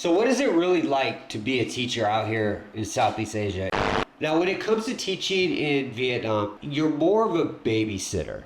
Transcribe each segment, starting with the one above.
So what is it really like to be a teacher out here in Southeast Asia? Now, when it comes to teaching in Vietnam, you're more of a babysitter.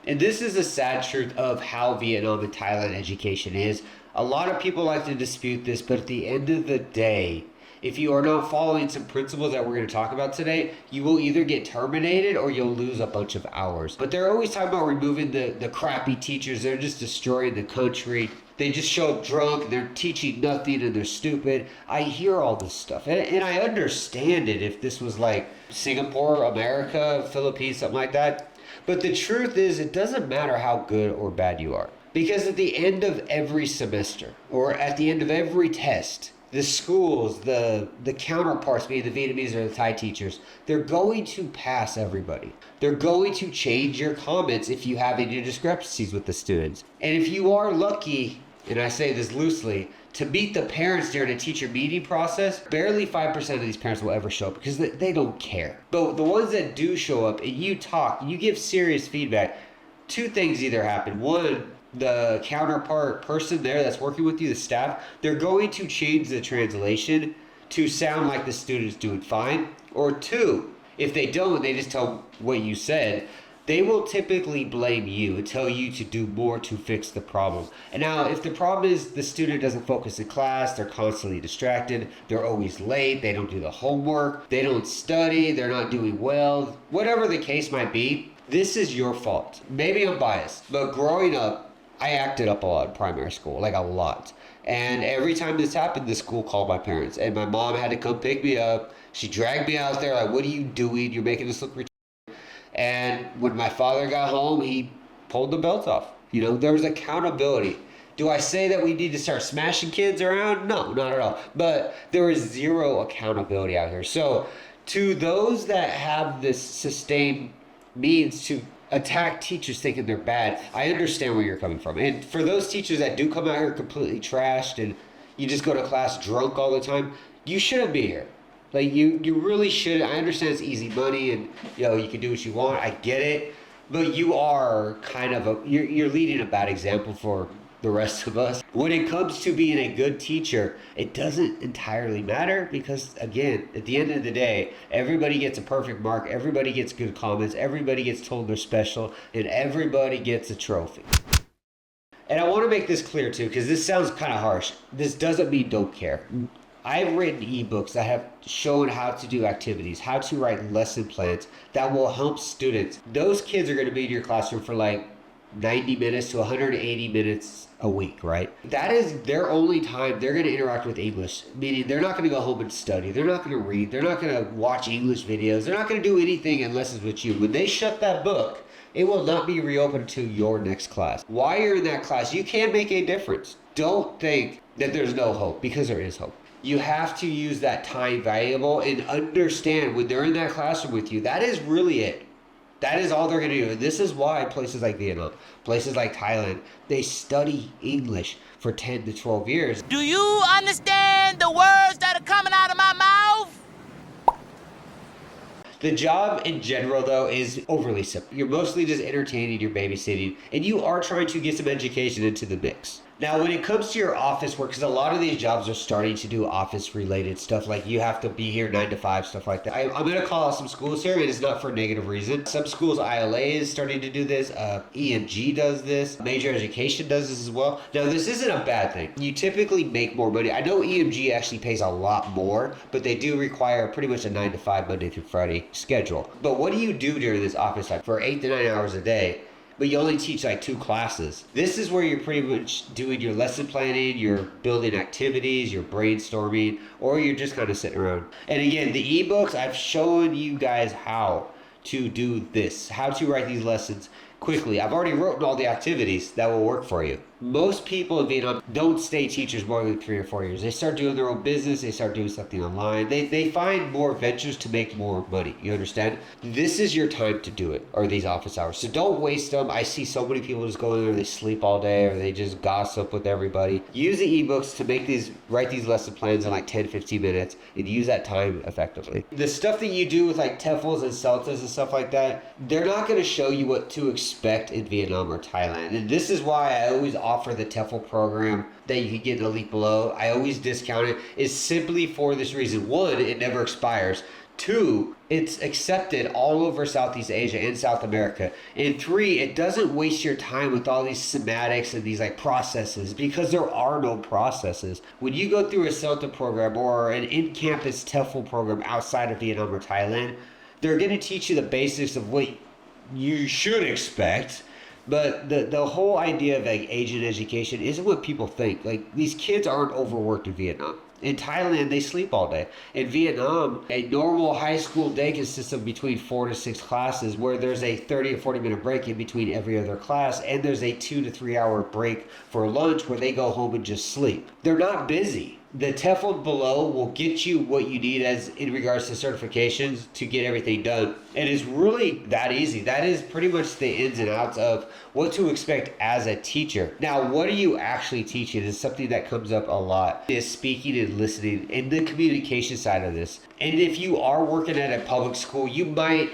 And this is the sad truth of how Vietnam and Thailand education is. A lot of people like to dispute this, but at the end of the day, if you are not following some principles that we're going to talk about today, you will either get terminated or you'll lose a bunch of hours. But they're always talking about removing the crappy teachers. They're just destroying the country. They just show up drunk and they're teaching nothing and they're stupid. I hear all this stuff. And I understand it if this was like Singapore, America, Philippines, something like that. But the truth is, it doesn't matter how good or bad you are. Because at the end of every semester or at the end of every test, the schools, the counterparts, being the Vietnamese or the Thai teachers, they're going to pass everybody. They're going to change your comments if you have any discrepancies with the students. And if you are lucky, and I say this loosely, to meet the parents during a teacher meeting process, barely 5% of these parents will ever show up because they don't care. But the ones that do show up and you talk, you give serious feedback, two things either happen. One, the counterpart person there that's working with you, the staff, they're going to change the translation to sound like the student's doing fine. Or two, if they don't, they just tell what you said, they will typically blame you and tell you to do more to fix the problem. And now, if the problem is the student doesn't focus in class, they're constantly distracted, they're always late, they don't do the homework, they don't study, they're not doing well, whatever the case might be, this is your fault. Maybe I'm biased, but growing up, I acted up a lot in primary school, like a lot. And every time this happened, the school called my parents. And my mom had to come pick me up. She dragged me out there like, what are you doing? You're making us look retarded. And when my father got home, he pulled the belt off. You know, there was accountability. Do I say that we need to start smashing kids around? No, not at all. But there is zero accountability out here. So to those that have this sustained means to attack teachers thinking they're bad, I understand where you're coming from. And for those teachers that do come out here completely trashed and you just go to class drunk all the time, you shouldn't be here. Like you really should. I understand it's easy money and you can do what you want. I get it, but you are kind of you're leading a bad example for the rest of us. When it comes to being a good teacher, it doesn't entirely matter because, again, at the end of the day, everybody gets a perfect mark, everybody gets good comments, everybody gets told they're special, and everybody gets a trophy. And I want to make this clear too, because this sounds kind of harsh. This doesn't mean don't care. I've written ebooks that have shown how to do activities, how to write lesson plans that will help students. Those kids are going to be in your classroom for like 90 minutes to 180 minutes a week, right? That is their only time they're going to interact with English, meaning they're not going to go home and study. They're not going to read. They're not going to watch English videos. They're not going to do anything unless it's with you. When they shut that book, it will not be reopened until your next class. While you're in that class, you can make a difference. Don't think that there's no hope, because there is hope. You have to use that time valuable and understand when they're in that classroom with you, that is really it. That is all they're going to do. And this is why places like Vietnam, places like Thailand, they study English for 10 to 12 years. Do you understand the words that are coming out of my mouth? The job in general, though, is overly simple. You're mostly just entertaining, you're babysitting, and you are trying to get some education into the mix. Now, when it comes to your office work, because a lot of these jobs are starting to do office-related stuff, like you have to be here 9 to 5, stuff like that. I'm going to call out some schools here, and it's not for a negative reason. Some schools, ILA is starting to do this. EMG does this. Major Education does this as well. Now, this isn't a bad thing. You typically make more money. I know EMG actually pays a lot more, but they do require pretty much a 9 to 5 Monday through Friday schedule. But what do you do during this office time for 8 to 9 hours a day? But you only teach like 2 classes. This is where you're pretty much doing your lesson planning, you're building activities, you're brainstorming, or you're just kind of sitting around. And again, the ebooks, I've shown you guys how to do this, how to write these lessons quickly. I've already written all the activities that will work for you. Most people in Vietnam don't stay teachers more than 3 or 4 years. They start doing their own business. They start doing something online. They find more ventures to make more money. You understand? This is your time to do it, or these office hours. So don't waste them. I see so many people just go in there, they sleep all day, or they just gossip with everybody. Use the ebooks to write these lesson plans in like 10, 15 minutes, and use that time effectively. The stuff that you do with like TEFLs and CELTAs and stuff like that, they're not going to show you what to expect expect in Vietnam or Thailand. And this is why I always offer the TEFL program that you can get in the link below. I always discount it, is simply for this reason. One, it never expires. Two, it's accepted all over Southeast Asia and South America. And three, it doesn't waste your time with all these semantics and these like processes, because there are no processes. When you go through a CELTA program or an in-campus TEFL program outside of Vietnam or Thailand, they're going to teach you the basics of what you should expect. But the whole idea of like Asian education isn't what people think. Like, these kids aren't overworked in Vietnam. In Thailand, they sleep all day. In Vietnam, a normal high school day consists of between 4 to 6 classes, where there's a 30 or 40 minute break in between every other class, and there's a 2 to 3 hour break for lunch where they go home and just sleep. They're not busy. The TEFL below will get you what you need as in regards to certifications to get everything done. It is really that easy. That is pretty much the ins and outs of what to expect as a teacher. Now, what are you actually teaching is something that comes up a lot, is speaking and listening and the communication side of this. And if you are working at a public school, you might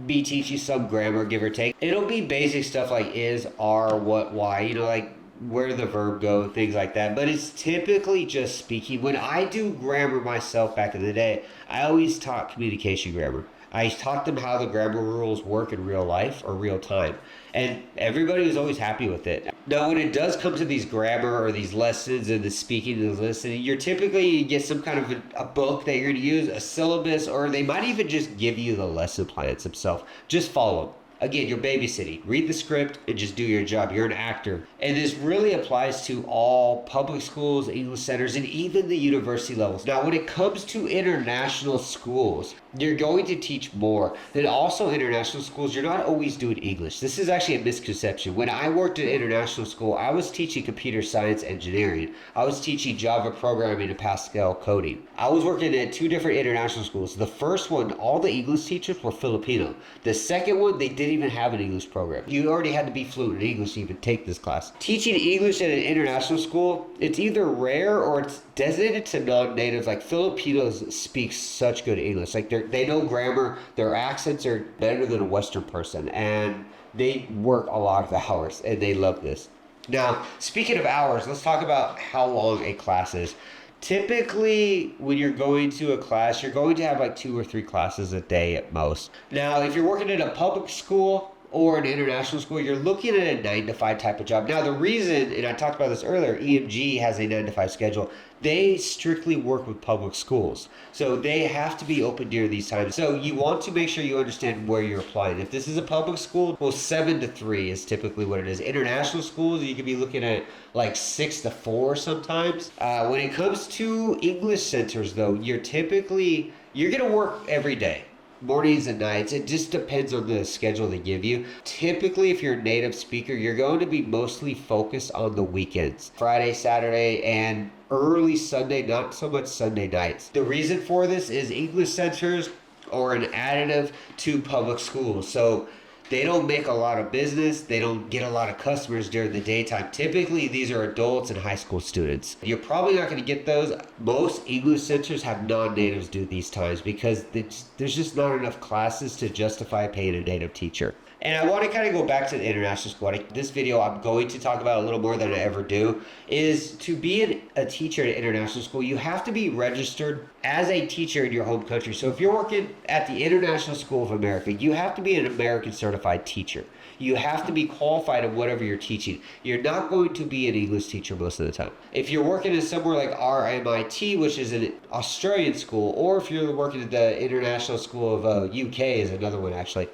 be teaching some grammar, give or take. It'll be basic stuff like is, are, what, why, like where the verb go, things like that. But it's typically just speaking. When I do grammar myself back in the day, I always taught communication grammar. I taught them how the grammar rules work in real life or real time. And everybody was always happy with it. Now, when it does come to these grammar or these lessons and the speaking and the listening, you get some kind of a book that you're going to use, a syllabus, or they might even just give you the lesson plans themselves. Just follow them. Again, you're babysitting. Read the script and just do your job. You're an actor. And this really applies to all public schools, English centers, and even the university levels. Now, when it comes to international schools, you're going to teach more. Then also international schools, you're not always doing English. This is actually a misconception. When I worked at international school, I was teaching computer science engineering. I was teaching Java programming and Pascal coding. I was working at 2 different international schools. The first one, all the English teachers were Filipino. The second one, they didn't even have an English program. You already had to be fluent in English to even take this class. Teaching English at an international school, it's either rare or it's designated to non-natives. Like, Filipinos speak such good English. Like, they know grammar, their accents are better than a Western person, and they work a lot of hours, and they love this. Now, speaking of hours, let's talk about how long a class is. Typically, when you're going to a class, you're going to have like 2 or 3 classes a day at most. Now, if you're working at a public school or an international school, you're looking at a 9 to 5 type of job. Now, the reason, and I talked about this earlier, EMG has a 9 to 5 schedule. They strictly work with public schools. So they have to be open during these times. So you want to make sure you understand where you're applying. If this is a public school, well, 7 to 3 is typically what it is. International schools, you could be looking at like 6 to 4 sometimes. When it comes to English centers, though, you're going to work every day. Mornings and nights. It just depends on the schedule they give you. Typically, if you're a native speaker, you're going to be mostly focused on the weekends. Friday, Saturday, and early Sunday, not so much Sunday nights. The reason for this is English centers are an additive to public schools. So they don't make a lot of business. They don't get a lot of customers during the daytime. Typically, these are adults and high school students. You're probably not going to get those. Most English centers have non-natives do these times because there's just not enough classes to justify paying a native teacher. And I want to kind of go back to the international school. This video I'm going to talk about a little more than I ever do, is to be a teacher at international school, you have to be registered as a teacher in your home country. So if you're working at the International School of America, you have to be an American certified teacher. You have to be qualified in whatever you're teaching. You're not going to be an English teacher most of the time. If you're working in somewhere like RMIT, which is an Australian school, or if you're working at the International School of UK is another one actually,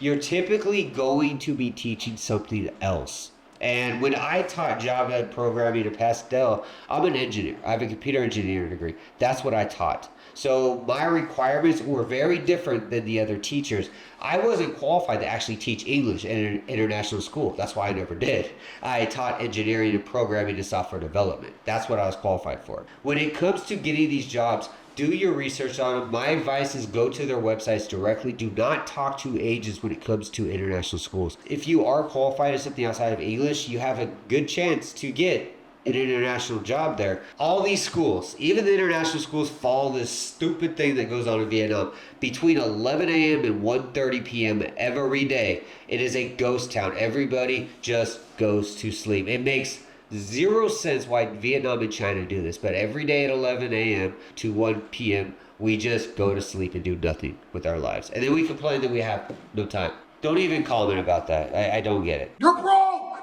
you're typically going to be teaching something else. And when I taught Java programming at Pascal, I'm an engineer. I have a computer engineering degree. That's what I taught. So my requirements were very different than the other teachers. I wasn't qualified to actually teach English in an international school. That's why I never did. I taught engineering and programming and software development. That's what I was qualified for. When it comes to getting these jobs, do your research on them. My advice is go to their websites directly. Do not talk to agents when it comes to international schools. If you are qualified as something outside of English, you have a good chance to get an international job there. All these schools, even the international schools, follow this stupid thing that goes on in Vietnam. Between 11 a.m. and 1:30 p.m. every day, it is a ghost town. Everybody just goes to sleep. It makes zero sense why Vietnam and China do this, but every day at 11 a.m. to 1 p.m., we just go to sleep and do nothing with our lives. And then we complain that we have no time. Don't even comment about that. I don't get it. You're broke!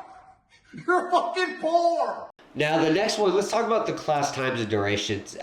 You're fucking poor! Now, the next one, let's talk about the class times and durations.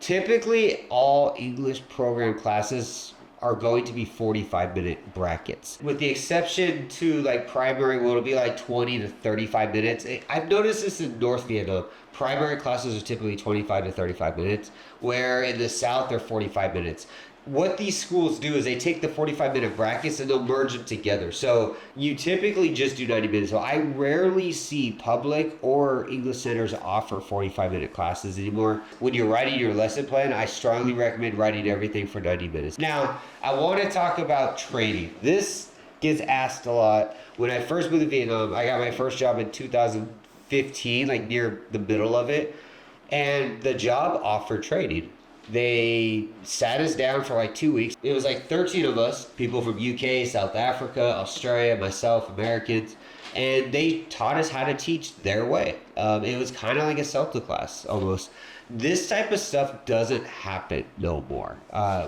Typically, all English program classes are going to be 45-minute brackets. With the exception to like primary, where it'll be like 20 to 35 minutes. I've noticed this in North Vietnam. Primary classes are typically 25 to 35 minutes, where in the South they're 45 minutes. What these schools do is they take the 45-minute brackets and they'll merge them together. So you typically just do 90 minutes. So I rarely see public or English centers offer 45-minute classes anymore. When you're writing your lesson plan, I strongly recommend writing everything for 90 minutes. Now, I want to talk about training. This gets asked a lot. When I first moved to Vietnam, I got my first job in 2015, like near the middle of it. And the job offered training. They sat us down for like 2 weeks. It was like 13 of us, people from UK, South Africa, Australia, myself, Americans, and they taught us how to teach their way. It was kind of like a Celta class almost. This type of stuff doesn't happen no more.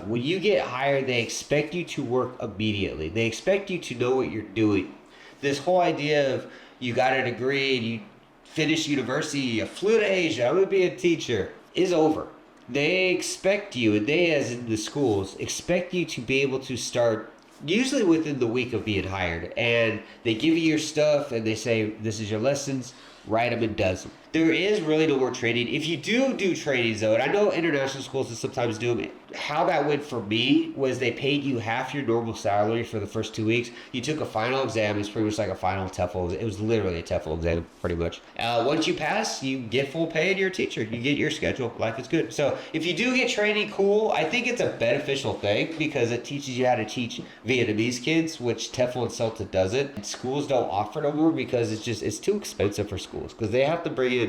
When you get hired, they expect you to work immediately. They expect you to know what you're doing. This whole idea of you got a degree and you finished university, you flew to Asia, I'm gonna be a teacher, is over. They expect you, and they, as in the schools, expect you to be able to start usually within the week of being hired. And they give you your stuff, and they say, this is your lessons, write them and does them. There is really no more training. If you do trainings, though, and I know international schools sometimes do them, how that went for me was they paid you half your normal salary for the first 2 weeks. You took a final exam. It's pretty much like a final TOEFL. It was literally a TOEFL exam, pretty much. Once you pass, you get full pay and you're a teacher. You get your schedule. Life is good. So if you do get training, cool. I think it's a beneficial thing because it teaches you how to teach Vietnamese kids, which TOEFL and CELTA doesn't. And schools don't offer no more because it's too expensive for schools because they have to bring in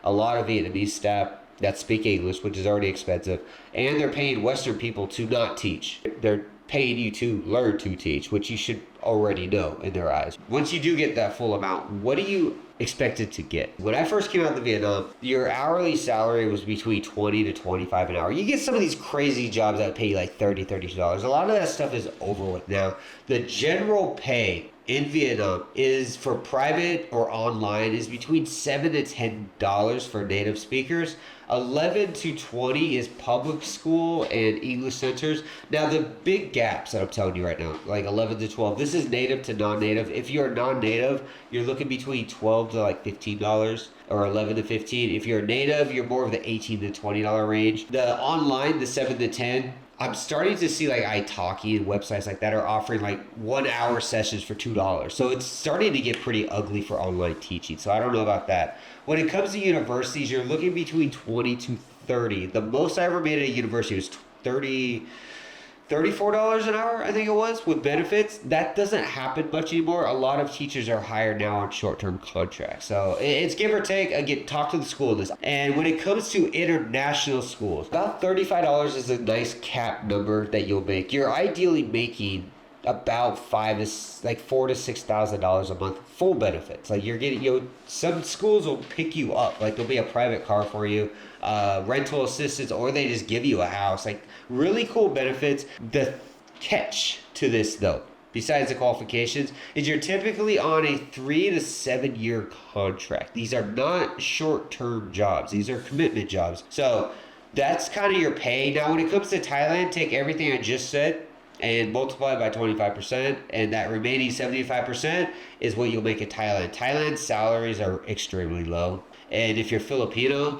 a lot of Vietnamese staff that speak English, which is already expensive, and they're paying Western people to not teach. They're paying you to learn to teach, which you should already know in their eyes. Once you do get that full amount, what do you expect it to get? When I first came out to Vietnam, your hourly salary was between 20 to 25 an hour. You get some of these crazy jobs that pay you like $32. A lot of that stuff is over with now. The general pay in Vietnam is for private or online is between $7 to $10 for native speakers. 11 to 20 is public school and English centers. Now the big gaps that I'm telling you right now, like 11 to 12, this is native to non-native. If you're non-native, you're looking between 12 to like $15 or 11 to 15. If you're native, you're more of the $18 to $20 range. The online, the 7 to 10, I'm starting to see like italki and websites like that are offering like 1 hour sessions for $2. So it's starting to get pretty ugly for online teaching. So I don't know about that. When it comes to universities, you're looking between 20 to 30. The most I ever made at a university was $34 an hour, I think it was, with benefits. That doesn't happen much anymore. A lot of teachers are hired now on short-term contracts. So it's give or take. Again, talk to the school of this. And when it comes to international schools, about $35 is a nice cap number that you'll make. You're ideally making about $4,000 to $6,000 a month, full benefits. Like you're getting, some schools will pick you up. Like there'll be a private car for you, rental assistance, or they just give you a house. Like really cool benefits. The catch to this though, besides the qualifications, is you're typically on a 3 to 7 year contract. These are not short-term jobs. These are commitment jobs. So that's kind of your pay. Now when it comes to Thailand, take everything I just said and multiply by 25%, and that remaining 75% is what you'll make in Thailand. Thailand's salaries are extremely low, and if you're Filipino,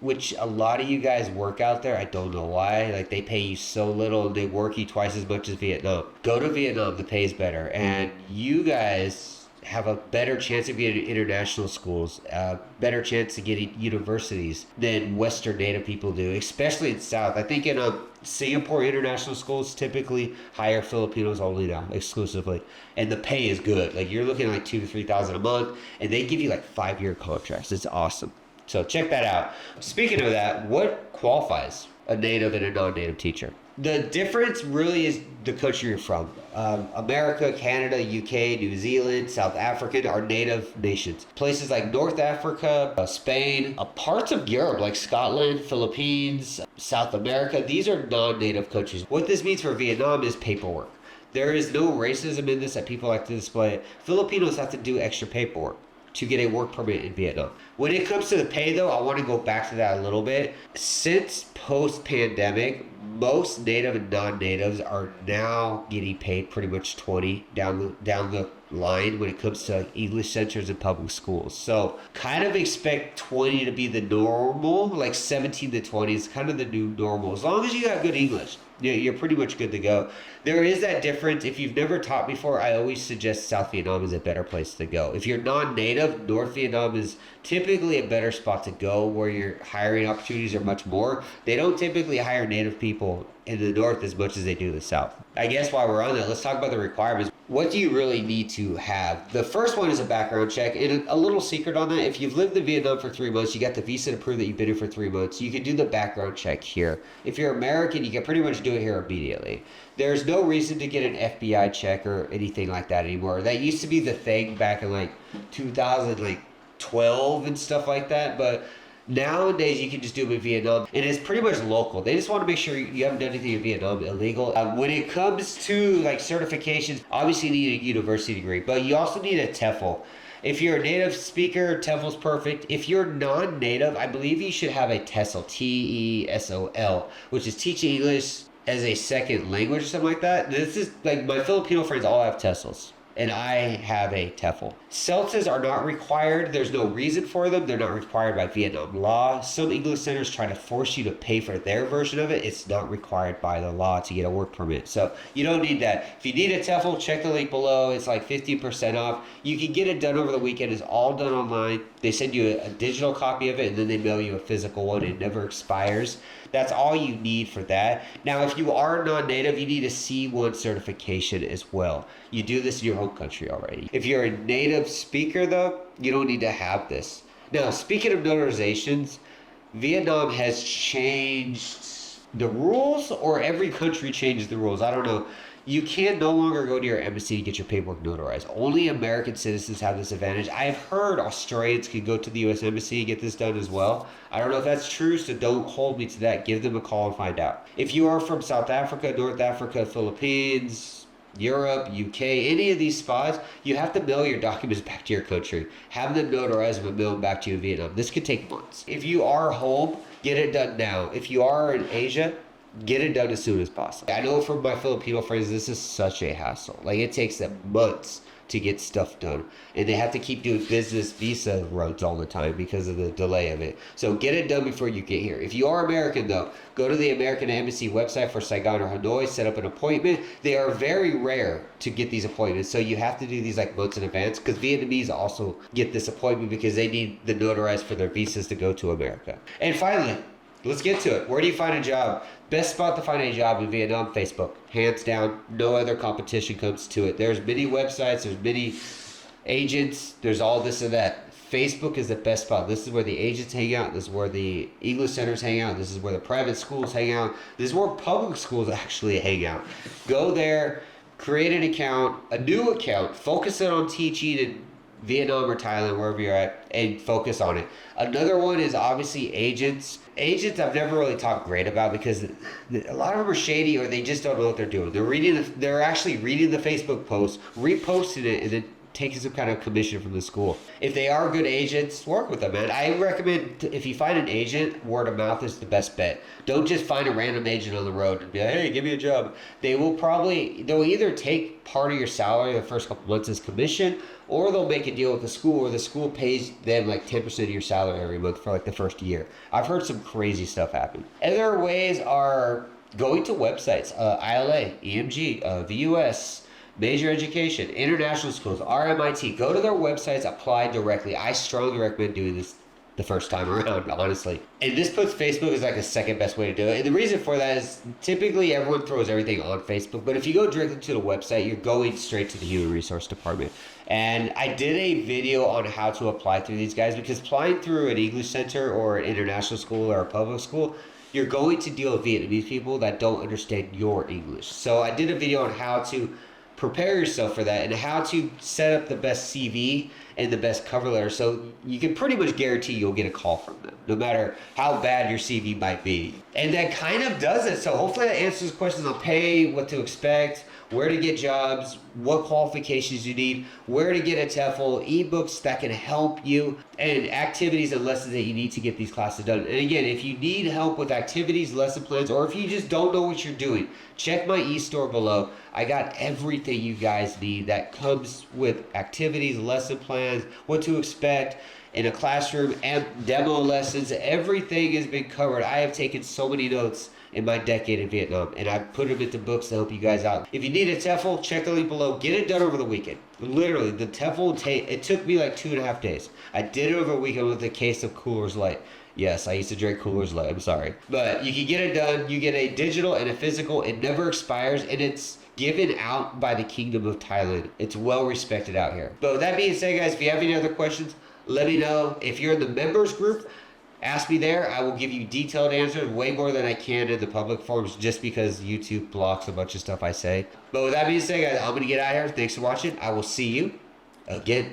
which a lot of you guys work out there, I don't know why, like they pay you so little and they work you twice as much as Vietnam. Go to Vietnam, the pay is better, and you guys have a better chance of getting international schools, better chance of getting universities than Western native people do, especially in South. I think in Singapore international schools typically hire Filipinos only now, exclusively, and the pay is good. Like you're looking at like $2,000 to $3,000 a month, and they give you like 5 year contracts. It's awesome. So check that out. Speaking of that, what qualifies a native and a non-native teacher? The difference really is the country you're from. America, Canada, UK, New Zealand, South Africa are native nations. Places like North Africa, Spain, parts of Europe like Scotland, Philippines, South America, these are non-native countries. What this means for Vietnam is paperwork. There is no racism in this that people like to display. Filipinos have to do extra paperwork to get a work permit in Vietnam. When it comes to the pay though, I want to go back to that a little bit. Since post-pandemic, most native and non-natives are now getting paid pretty much 20 down the line when it comes to English centers and public schools. So kind of expect 20 to be the normal, like 17 to 20 is kind of the new normal. As long as you got good English, you're pretty much good to go. There is that difference. If you've never taught before, I always suggest South Vietnam is a better place to go. If you're non-native, North Vietnam is typically a better spot to go where your hiring opportunities are much more. They don't typically hire native people in the North as much as they do the South. I guess while we're on that, let's talk about the requirements. What do you really need to have? The first one is a background check. And a little secret on that, if you've lived in Vietnam for 3 months, you got the visa to prove that you've been here for 3 months, you can do the background check here. If you're American, you can pretty much do it here immediately. There's no reason to get an FBI check or anything like that anymore. That used to be the thing back in like 2012 and stuff like that, but nowadays you can just do them in Vietnam, and it's pretty much local. They just want to make sure you haven't done anything in Vietnam illegal. When it comes to like certifications, obviously you need a university degree, but you also need a TEFL. If you're a native speaker, TEFL's perfect. If you're non-native, I believe you should have a TESOL, TESOL, which is teaching English as a second language or something like that. This is like my Filipino friends all have TESOLs, and I have a TEFL. CELTAs are not required. There's no reason for them. They're not required by Vietnam law. Some English centers try to force you to pay for their version of it. It's not required by the law to get a work permit. So you don't need that. If you need a TEFL, check the link below. It's like 50% off. You can get it done over the weekend. It's all done online. They send you a digital copy of it, and then they mail you a physical one. It never expires. That's all you need for that. Now, if you are non-native, you need a C1 certification as well. You do this in your home country already. If you're a native speaker, though, you don't need to have this. Now, speaking of notarizations, Vietnam has changed the rules, or every country changes the rules. I don't know. You can no longer go to your embassy to get your paperwork notarized. Only American citizens have this advantage. I have heard Australians can go to the U.S. Embassy and get this done as well. I don't know if that's true, so don't hold me to that. Give them a call and find out. If you are from South Africa, North Africa, Philippines, Europe, UK, any of these spots, you have to mail your documents back to your country. Have them notarized and mail them back to you in Vietnam. This could take months. If you are home, get it done now. If you are in Asia, get it done as soon as possible. I know from my Filipino friends, this is such a hassle. Like, it takes them months to get stuff done, and they have to keep doing business visa runs all the time because of the delay of it. So get it done before you get here. If you are American though, go to the American Embassy website for Saigon or Hanoi, set up an appointment. They are very rare to get these appointments, so you have to do these like months in advance, because Vietnamese also get this appointment because they need the notarized for their visas to go to America. And finally, let's get to it. Where do you find a job? Best spot to find a job in Vietnam, Facebook. Hands down, no other competition comes to it. There's many websites, there's many agents, there's all this and that. Facebook is the best spot. This is where the agents hang out. This is where the English centers hang out. This is where the private schools hang out. This is where public schools actually hang out. Go there, create an account, a new account, focus it on teaching in Vietnam or Thailand, wherever you're at, and focus on it. Another one is obviously agents. Agents I've never really talked great about because a lot of them are shady, or they just don't know what they're doing. They're actually reading the Facebook post, reposting it, and then taking some kind of commission from the school. If they are good agents, work with them, man. I recommend, if you find an agent, word of mouth is the best bet. Don't just find a random agent on the road and be like, hey, give me a job. They'll either take part of your salary the first couple months as commission, or they'll make a deal with the school where the school pays them like 10% of your salary every month for like the first year. I've heard some crazy stuff happen. Other ways are going to websites, ILA, EMG, VUS, Major Education, international schools, RMIT. Go to their websites, apply directly. I strongly recommend doing this the first time around, honestly. And this puts Facebook as like a second best way to do it. And the reason for that is typically everyone throws everything on Facebook, but if you go directly to the website, you're going straight to the human resource department. And I did a video on how to apply through these guys, because applying through an English center or an international school or a public school, you're going to deal with Vietnamese people that don't understand your English. So I did a video on how to prepare yourself for that and how to set up the best CV and the best cover letter, so you can pretty much guarantee you'll get a call from them, no matter how bad your CV might be. And that kind of does it. So hopefully that answers questions on pay, what to expect, where to get jobs, what qualifications you need, where to get a TEFL, ebooks that can help you, and activities and lessons that you need to get these classes done. And again, if you need help with activities, lesson plans, or if you just don't know what you're doing, check my e-store below. I got everything you guys need that comes with activities, lesson plans, what to expect in a classroom, and demo lessons. Everything has been covered. I have taken so many notes in my decade in Vietnam, and I've put them into books to help you guys out. If you need a TEFL, check the link below. Get it done over the weekend. Literally, the TEFL, it took me like 2.5 days. I did it over a weekend with a case of Coors Light. Yes, I used to drink Coors Light. I'm sorry. But you can get it done. You get a digital and a physical. It never expires, and it's given out by the Kingdom of Thailand. It's well respected out here. But with that being said, guys, if you have any other questions, let me know. If you're in the members group, ask me there. I will give you detailed answers, way more than I can in the public forums, just because YouTube blocks a bunch of stuff I say. But with that being said, guys, I'm going to get out of here. Thanks for watching. I will see you again.